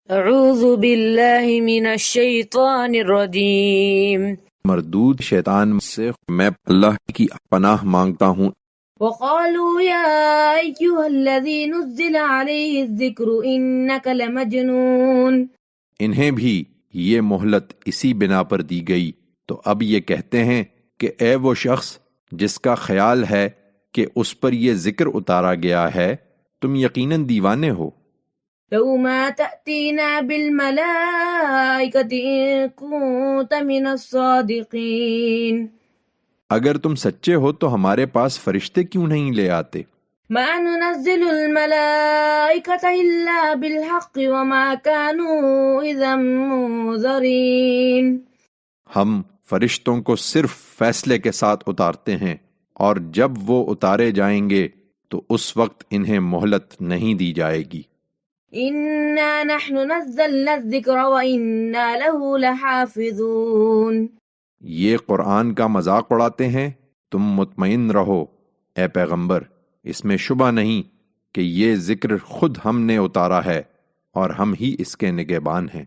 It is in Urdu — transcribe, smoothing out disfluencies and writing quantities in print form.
اعوذ باللہ من الشیطان الرجیم مردود شیطان سے میں اللہ کی پناہ مانگتا ہوں۔ وقالوا یا ایہا الذی نزل علیہ الذکر انک لمجنون، انہیں بھی یہ مہلت اسی بنا پر دی گئی تو اب یہ کہتے ہیں کہ اے وہ شخص جس کا خیال ہے کہ اس پر یہ ذکر اتارا گیا ہے، تم یقیناً دیوانے ہو۔ لو ما تأتینا بالملائکۃ ان کنت من الصادقین، اگر تم سچے ہو تو ہمارے پاس فرشتے کیوں نہیں لے آتے؟ ما ننزل الملائکۃ الا بالحق وما كانوا اذا منظرین، ہم فرشتوں کو صرف فیصلے کے ساتھ اتارتے ہیں، اور جب وہ اتارے جائیں گے تو اس وقت انہیں مہلت نہیں دی جائے گی۔ انا نحن نزلنا الذکر وانا له لحافظون، یہ قرآن کا مذاق اڑاتے ہیں، تم مطمئن رہو اے پیغمبر، اس میں شبہ نہیں کہ یہ ذکر خود ہم نے اتارا ہے اور ہم ہی اس کے نگہبان ہیں۔